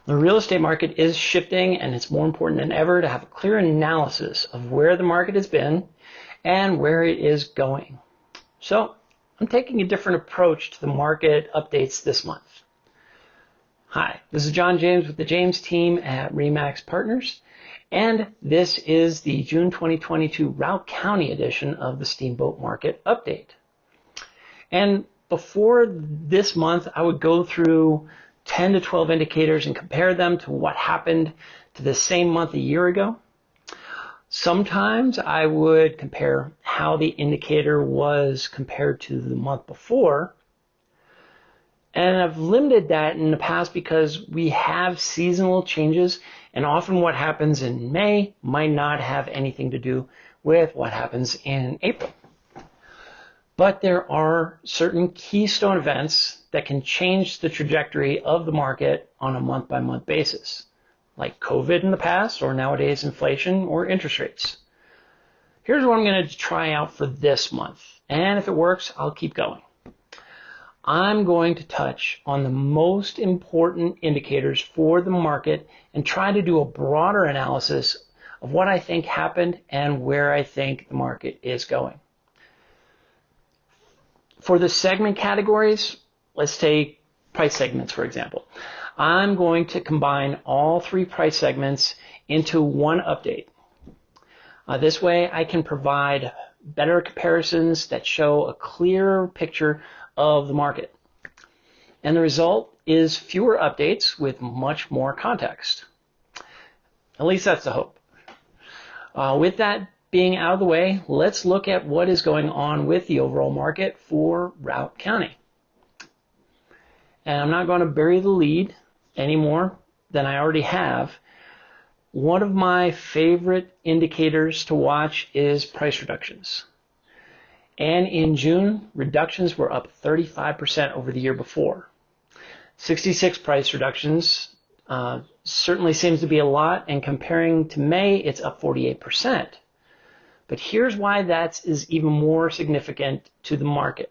The real estate market is shifting, and it's more important than ever to have a clear analysis of where the market has been and where it is going. So I'm taking a different approach to the market updates this month. Hi, this is John James with the James team at RE/MAX Partners, and this is the June 2022 Routt County edition of the Steamboat Market Update. And before this month, I would go through 10 to 12 indicators and compare them to what happened to the same month a year ago. Sometimes I would compare how the indicator was compared to the month before. And I've limited that in the past because we have seasonal changes, and often what happens in May might not have anything to do with what happens in April. But there are certain keystone events that can change the trajectory of the market on a month-by-month basis, like COVID in the past, or nowadays inflation or interest rates. Here's what I'm going to try out for this month, and if it works, I'll keep going. I'm going to touch on the most important indicators for the market and try to do a broader analysis of what I think happened and where I think the market is going. For the segment categories, let's take price segments, for example. I'm going to combine all three price segments into one update. This way I can provide better comparisons that show a clearer picture of the market. And the result is fewer updates with much more context. At least that's the hope. With that being out of the way, let's look at what is going on with the overall market for Routt County. And I'm not going to bury the lead any more than I already have. One of my favorite indicators to watch is price reductions. And in June, reductions were up 35% over the year before. 66 price reductions certainly seems to be a lot, and comparing to May, it's up 48%. But here's why that is even more significant to the market.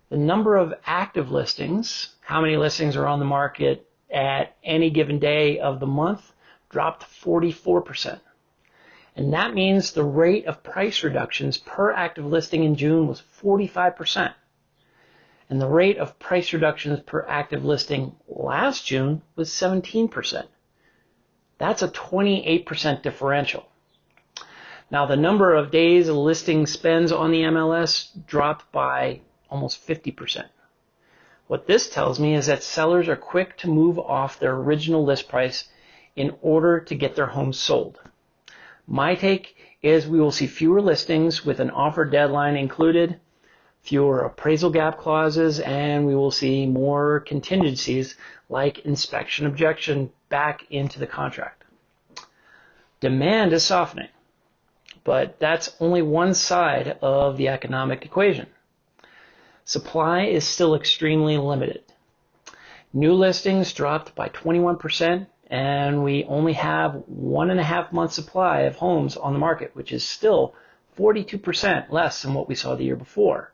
The number of active listings, how many listings are on the market at any given day of the month, dropped 44%. And that means the rate of price reductions per active listing in June was 45%. And the rate of price reductions per active listing last June was 17%. That's a 28% differential. Now, the number of days a listing spends on the MLS dropped by almost 50%. What this tells me is that sellers are quick to move off their original list price in order to get their home sold. My take is we will see fewer listings with an offer deadline included, fewer appraisal gap clauses, and we will see more contingencies like inspection objection back into the contract. Demand is softening, but that's only one side of the economic equation. Supply is still extremely limited. New listings dropped by 21%, and we only have 1.5 months supply of homes on the market, which is still 42% less than what we saw the year before.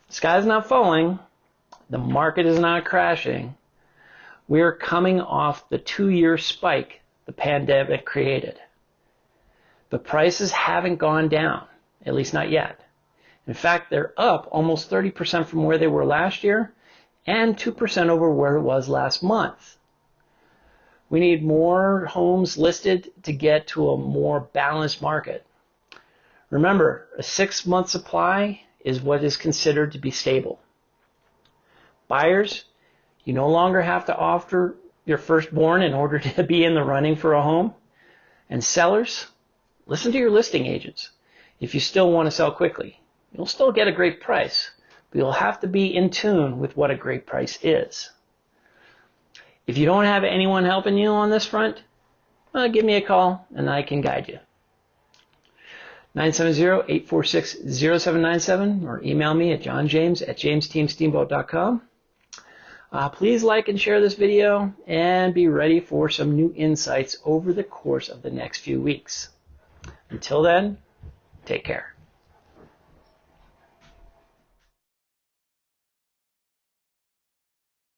The sky's not falling. The market is not crashing. We're coming off the 2-year spike the pandemic created. But prices haven't gone down, at least not yet. In fact, they're up almost 30% from where they were last year and 2% over where it was last month. We need more homes listed to get to a more balanced market. Remember, a 6-month supply is what is considered to be stable. Buyers, you no longer have to offer your firstborn in order to be in the running for a home. And sellers, listen to your listing agents. If you still want to sell quickly, you'll still get a great price, but you'll have to be in tune with what a great price is. If you don't have anyone helping you on this front, give me a call and I can guide you. 970-846-0797 or email me at johnjames@jamesteamsteamboat.com. Please like and share this video and be ready for some new insights over the course of the next few weeks. Until then, take care.